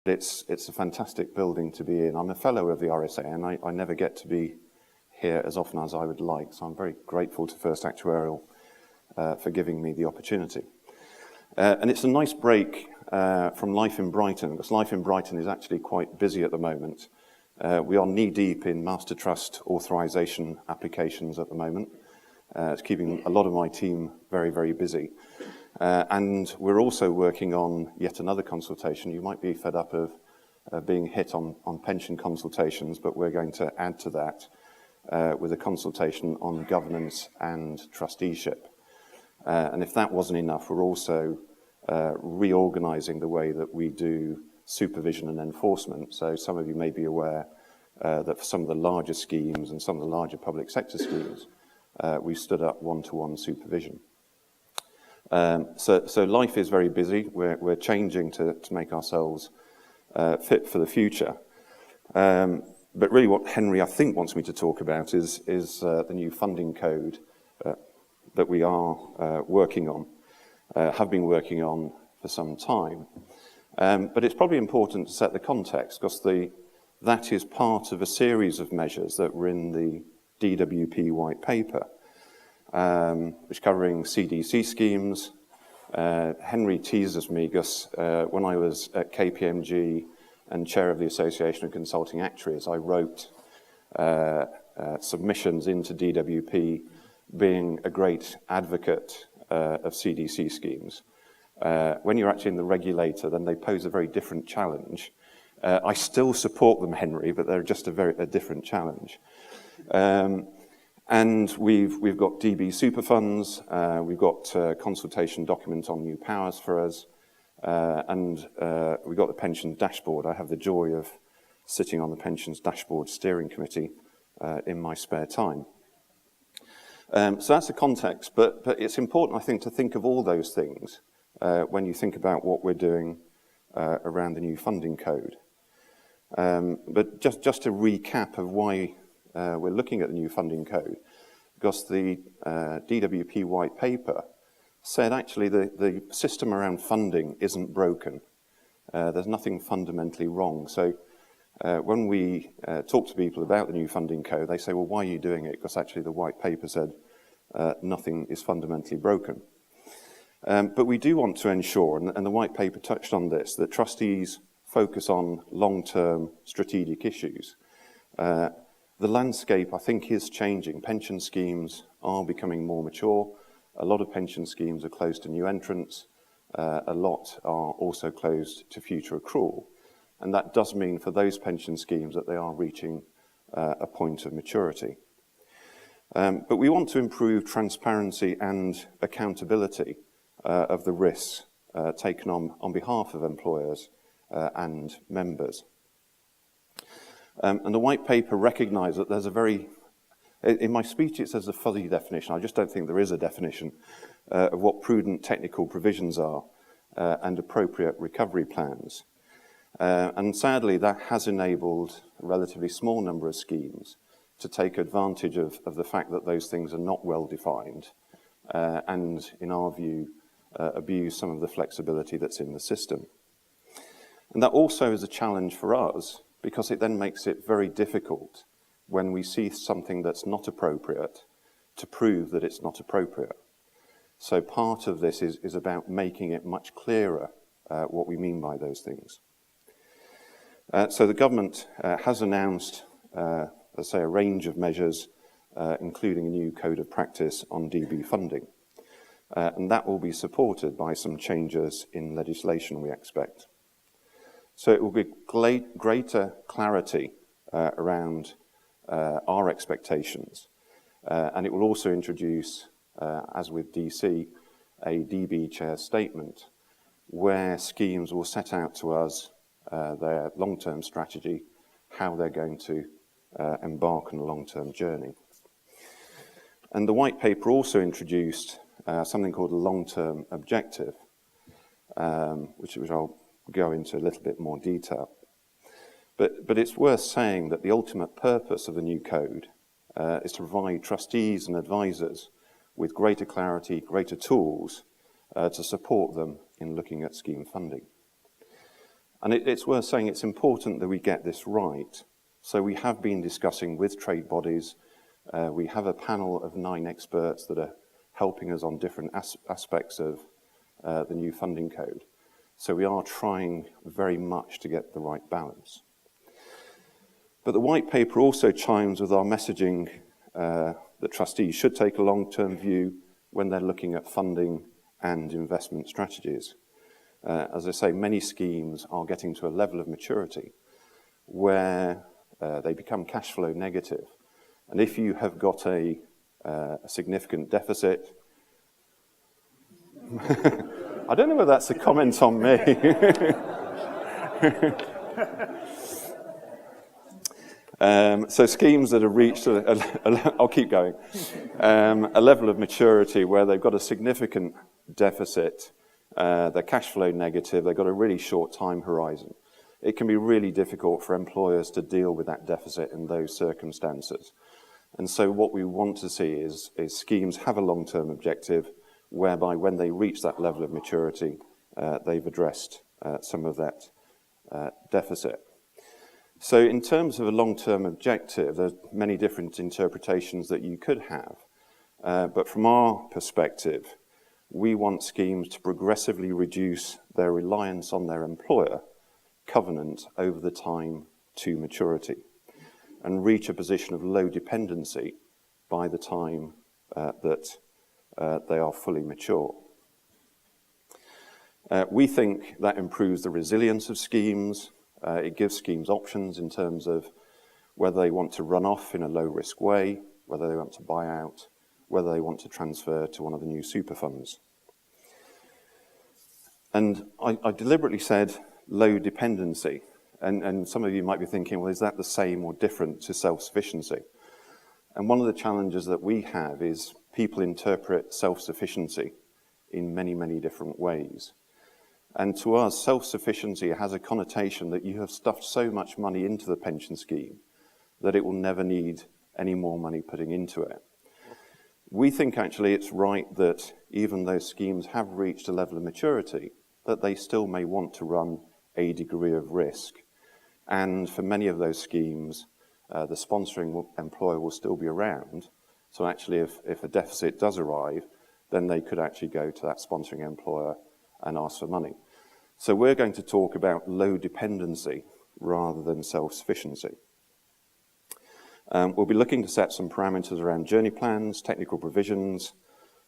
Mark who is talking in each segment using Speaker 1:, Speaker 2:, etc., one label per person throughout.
Speaker 1: It's a fantastic building to be in. I'm a fellow of the RSA, and I never get to be here as often as I would like, so I'm very grateful to First Actuarial for giving me the opportunity. And it's a nice break from life in Brighton, because life in Brighton is actually quite busy at the moment. We are knee-deep in master trust authorisation applications at the moment. It's keeping a lot of my team very, very busy. And we're also working on yet another consultation. You might be fed up of being hit on pension consultations, but we're going to add to that with a consultation on governance and trusteeship. And if that wasn't enough, we're also reorganising the way that we do supervision and enforcement. So some of you may be aware that for some of the larger schemes and some of the larger public sector schemes, we've stood up one-to-one supervision. So life is very busy. We're changing to make ourselves fit for the future. But really what Henry, I think, wants me to talk about is the new funding code that we are working on, have been working on for some time. But it's probably important to set the context, because that is part of a series of measures that were in the DWP white paper, which covering CDC schemes. Henry teases me because when I was at KPMG and chair of the Association of Consulting Actuaries, I wrote submissions into DWP, being a great advocate of CDC schemes. When you're actually in the regulator, then they pose a very different challenge. I still support them, Henry, but they're just a different challenge. And we've got DB super funds, we've got a consultation document on new powers for us, and we've got the pensions dashboard. I have the joy of sitting on the pensions dashboard steering committee in my spare time. So that's the context, but it's important, I think, to think of all those things when you think about what we're doing around the new funding code. But just a recap of why we're looking at the new funding code, because the DWP white paper said actually the system around funding isn't broken. There's nothing fundamentally wrong. So when we talk to people about the new funding code, they say, well, why are you doing it? Because actually the white paper said nothing is fundamentally broken. But we do want to ensure, and the white paper touched on this, that trustees focus on long-term strategic issues. The landscape, I think, is changing. Pension schemes are becoming more mature. A lot of pension schemes are closed to new entrants. A lot are also closed to future accrual. And that does mean for those pension schemes that they are reaching a point of maturity. But we want to improve transparency and accountability of the risks taken on behalf of employers and members. And the white paper recognised that there's in my speech it says a fuzzy definition. I just don't think there is a definition of what prudent technical provisions are and appropriate recovery plans. And sadly, that has enabled a relatively small number of schemes to take advantage of the fact that those things are not well defined and, in our view, abuse some of the flexibility that's in the system. And that also is a challenge for us, because it then makes it very difficult when we see something that's not appropriate to prove that it's not appropriate. So part of this is about making it much clearer what we mean by those things. So the government has announced, let's say, a range of measures, including a new code of practice on DB funding. And that will be supported by some changes in legislation, we expect. So it will be greater clarity around our expectations. And it will also introduce, as with DC, a DB chair statement where schemes will set out to us their long-term strategy, how they're going to embark on a long-term journey. And the white paper also introduced something called a long-term objective, which I'll go into a little bit more detail. But it's worth saying that the ultimate purpose of the new code is to provide trustees and advisors with greater clarity, greater tools to support them in looking at scheme funding. And it's worth saying it's important that we get this right. So we have been discussing with trade bodies. We have a panel of 9 experts that are helping us on different aspects of the new funding code. So we are trying very much to get the right balance. But the white paper also chimes with our messaging that trustees should take a long-term view when they're looking at funding and investment strategies. As I say, many schemes are getting to a level of maturity where they become cash flow negative. And if you have got a significant deficit, I don't know whether that's a comment on me. So schemes that have reached, I'll keep going, a level of maturity where they've got a significant deficit, they're cash flow negative, they've got a really short time horizon. It can be really difficult for employers to deal with that deficit in those circumstances. And so what we want to see is schemes have a long-term objective whereby when they reach that level of maturity, they've addressed some of that deficit. So in terms of a long-term objective, there's many different interpretations that you could have. But from our perspective, we want schemes to progressively reduce their reliance on their employer covenant over the time to maturity and reach a position of low dependency by the time that they are fully mature. We think that improves the resilience of schemes. It gives schemes options in terms of whether they want to run off in a low-risk way, whether they want to buy out, whether they want to transfer to one of the new super funds. And I deliberately said low dependency. And some of you might be thinking, well, is that the same or different to self-sufficiency? And one of the challenges that we have is people interpret self-sufficiency in many, many different ways. And to us, self-sufficiency has a connotation that you have stuffed so much money into the pension scheme that it will never need any more money putting into it. We think actually it's right that even though schemes have reached a level of maturity, that they still may want to run a degree of risk. And for many of those schemes, the sponsoring employer will still be around. So actually, if a deficit does arrive, then they could actually go to that sponsoring employer and ask for money. So we're going to talk about low dependency rather than self-sufficiency. We'll be looking to set some parameters around journey plans, technical provisions,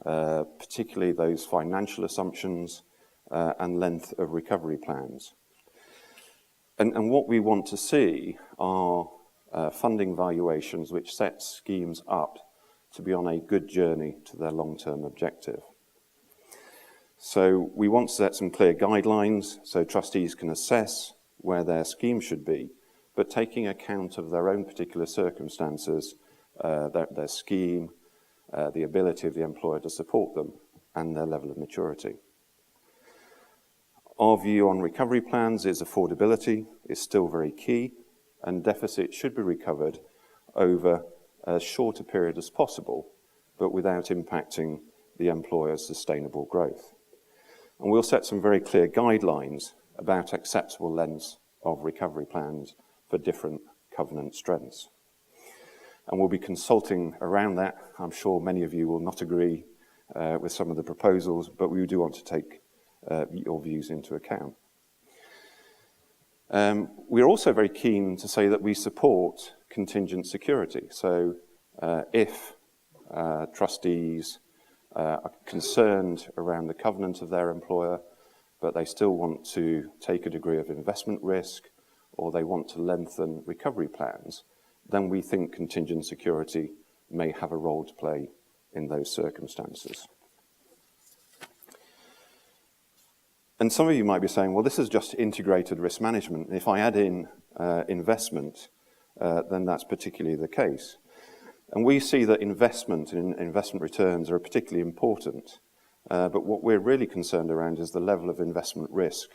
Speaker 1: particularly those financial assumptions, and length of recovery plans. And what we want to see are funding valuations which set schemes up to be on a good journey to their long-term objective. So we want to set some clear guidelines so trustees can assess where their scheme should be, but taking account of their own particular circumstances, their scheme, the ability of the employer to support them, and their level of maturity. Our view on recovery plans is affordability is still very key, and deficit should be recovered over as short a period as possible, but without impacting the employer's sustainable growth. And we'll set some very clear guidelines about acceptable lengths of recovery plans for different covenant strengths. And we'll be consulting around that. I'm sure many of you will not agree with some of the proposals, but we do want to take your views into account. We're also very keen to say that we support contingent security. So if trustees are concerned around the covenant of their employer, but they still want to take a degree of investment risk, or they want to lengthen recovery plans, then we think contingent security may have a role to play in those circumstances. And some of you might be saying, well, this is just integrated risk management. If I add in investment, then that's particularly the case. And we see that investment and investment returns are particularly important. But what we're really concerned around is the level of investment risk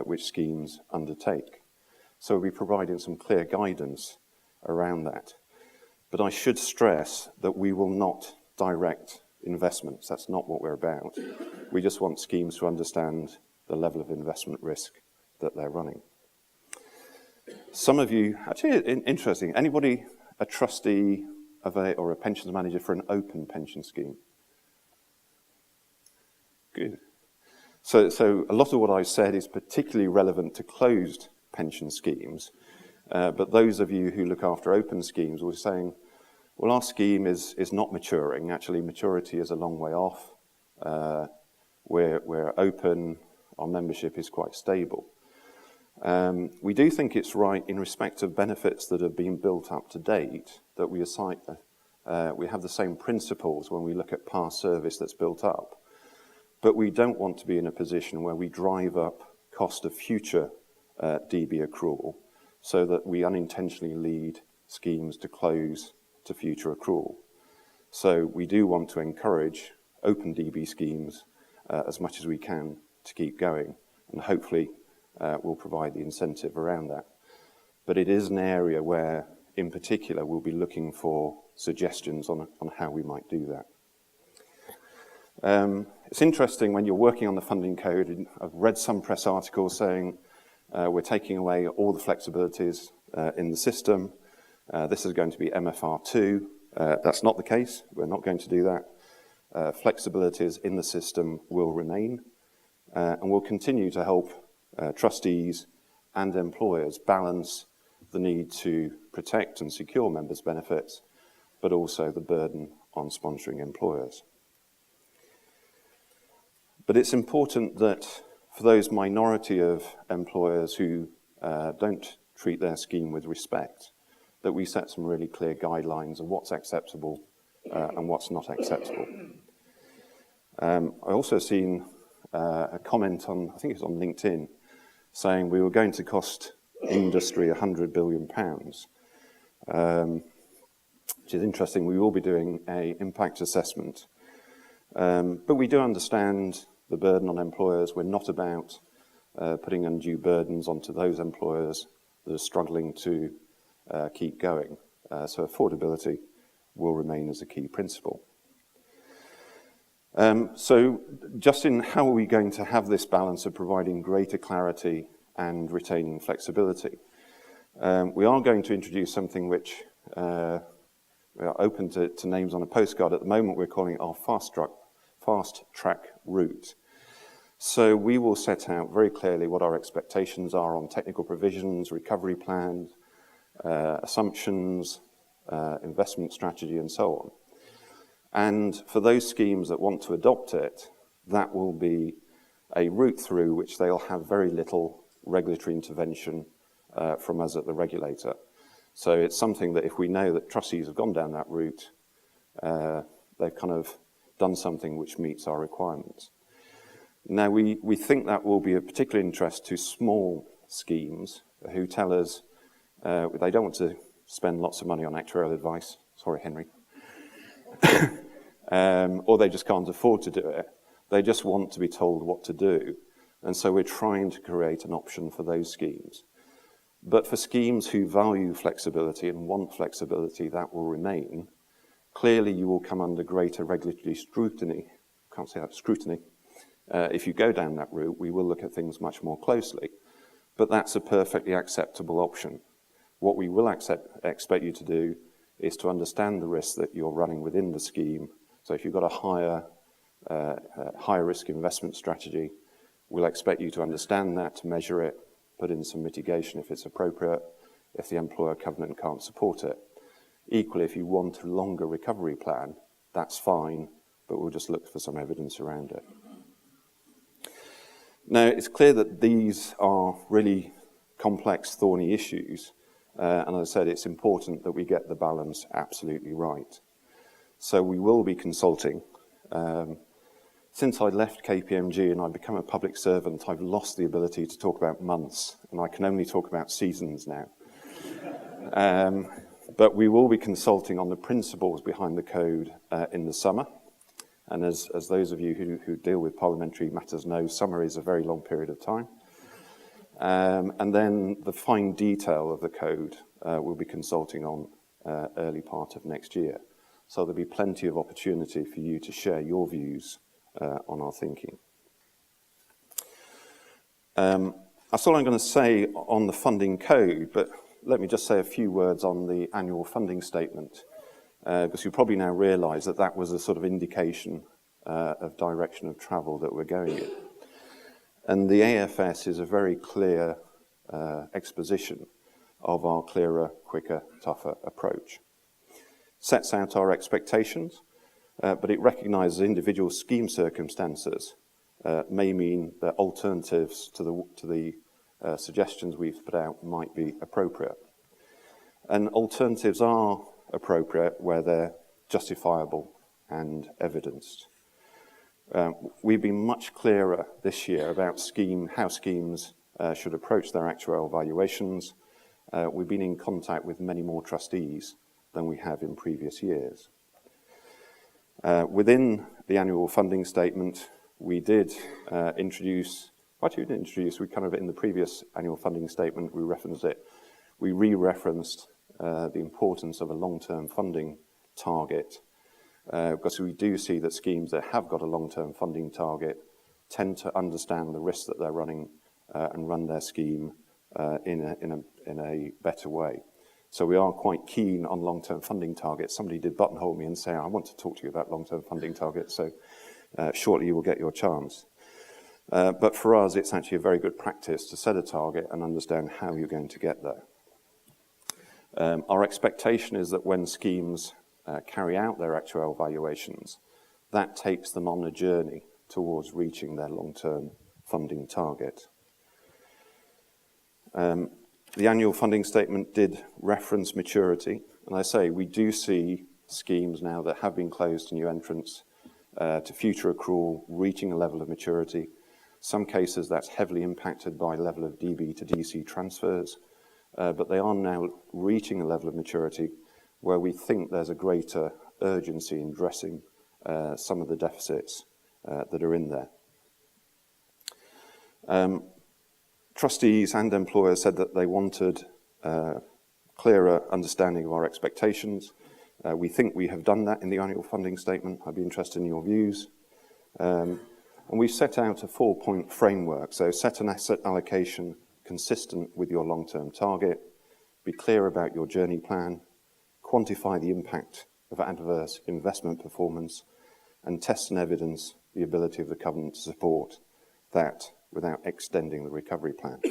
Speaker 1: which schemes undertake. So we'll be providing some clear guidance around that. But I should stress that we will not direct investments. That's not what we're about. We just want schemes to understand the level of investment risk that they're running. Some of you, actually interesting, anybody a trustee of or a pensions manager for an open pension scheme? Good. So a lot of what I said is particularly relevant to closed pension schemes, but those of you who look after open schemes were saying, well, our scheme is not maturing. Actually, maturity is a long way off. We're open. Our membership is quite stable. We do think it's right in respect of benefits that have been built up to date that we have the same principles when we look at past service that's built up. But we don't want to be in a position where we drive up cost of future DB accrual so that we unintentionally lead schemes to close to future accrual. So we do want to encourage open DB schemes as much as we can to keep going, and hopefully we'll provide the incentive around that. But it is an area where, in particular, we'll be looking for suggestions on how we might do that. It's interesting when you're working on the funding code, and I've read some press articles saying we're taking away all the flexibilities in the system. This is going to be MFR2. That's not the case. We're not going to do that. Flexibilities in the system will remain, and we'll continue to help trustees and employers balance the need to protect and secure members' benefits, but also the burden on sponsoring employers. But it's important that for those minority of employers who don't treat their scheme with respect, that we set some really clear guidelines of what's acceptable and what's not acceptable. I also seen a comment on, I think it's on LinkedIn, saying we were going to cost industry £100 billion, which is interesting. We will be doing an impact assessment. But we do understand the burden on employers. We're not about putting undue burdens onto those employers that are struggling to keep going. So affordability will remain as a key principle. So just in how are we going to have this balance of providing greater clarity and retaining flexibility? We are going to introduce something which we are open to names on a postcard. At the moment, we're calling it our fast track route. So we will set out very clearly what our expectations are on technical provisions, recovery plans, assumptions, investment strategy, and so on. And for those schemes that want to adopt it, that will be a route through which they'll have very little regulatory intervention from us at the regulator. So it's something that if we know that trustees have gone down that route, they've kind of done something which meets our requirements. Now, we think that will be of particular interest to small schemes who tell us they don't want to spend lots of money on actuarial advice. Sorry, Henry. Or they just can't afford to do it. They just want to be told what to do. And so we're trying to create an option for those schemes. But for schemes who value flexibility and want flexibility, that will remain. Clearly, you will come under greater regulatory scrutiny. Can't say that, scrutiny. If you go down that route, we will look at things much more closely. But that's a perfectly acceptable option. What we will expect you to do is to understand the risks that you're running within the scheme. So if you've got a higher risk investment strategy, we'll expect you to understand that, to measure it, put in some mitigation if it's appropriate, if the employer covenant can't support it. Equally, if you want a longer recovery plan, that's fine, but we'll just look for some evidence around it. Now, it's clear that these are really complex, thorny issues, and as I said, it's important that we get the balance absolutely right. So we will be consulting. Since I left KPMG and I've become a public servant, I've lost the ability to talk about months, and I can only talk about seasons now. But we will be consulting on the principles behind the code in the summer. And as those of you who deal with parliamentary matters know, summer is a very long period of time. And then the fine detail of the code we'll be consulting on early part of next year. So there'll be plenty of opportunity for you to share your views on our thinking. That's all I'm going to say on the funding code, but let me just say a few words on the annual funding statement, because you probably now realise that that was a sort of indication of direction of travel that we're going in. And the AFS is a very clear exposition of our clearer, quicker, tougher approach. Sets out our expectations, but it recognises individual scheme circumstances may mean that alternatives to the suggestions we've put out might be appropriate. And alternatives are appropriate where they're justifiable and evidenced. We've been much clearer this year about how schemes should approach their actuarial valuations. We've been in contact with many more trustees than we have in previous years. Within the annual funding statement, we did introduce, we kind of, in the previous annual funding statement, we referenced it. We re-referenced the importance of a long-term funding target, because we do see that schemes that have got a long-term funding target tend to understand the risks that they're running and run their scheme in a better way. So we are quite keen on long-term funding targets. Somebody did buttonhole me and say, I want to talk to you about long-term funding targets, so shortly you will get your chance. But for us, it's actually a very good practice to set a target and understand how you're going to get there. Our expectation is that when schemes carry out their actuarial valuations, that takes them on a journey towards reaching their long-term funding target. The annual funding statement did reference maturity, and I say we do see schemes now that have been closed to new entrants to future accrual reaching a level of maturity. Some cases that's heavily impacted by level of DB to DC transfers, but they are now reaching a level of maturity where we think there's a greater urgency in addressing some of the deficits that are in there. Trustees and employers said that they wanted clearer understanding of our expectations. We think we have done that in the annual funding statement. I'd be interested in your views. And we've set out a 4-point framework. So set an asset allocation consistent with your long-term target, be clear about your journey plan, quantify the impact of adverse investment performance, and test and evidence the ability of the covenant to support that without extending the recovery plan.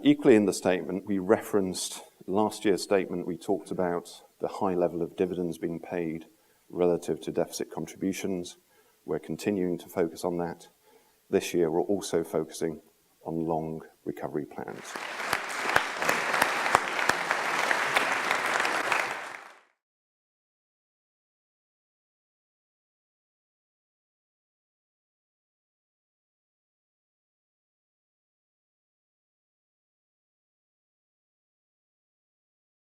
Speaker 1: Equally in the statement, we referenced last year's statement. We talked about the high level of dividends being paid relative to deficit contributions. We're continuing to focus on that. This year, we're also focusing on long recovery plans.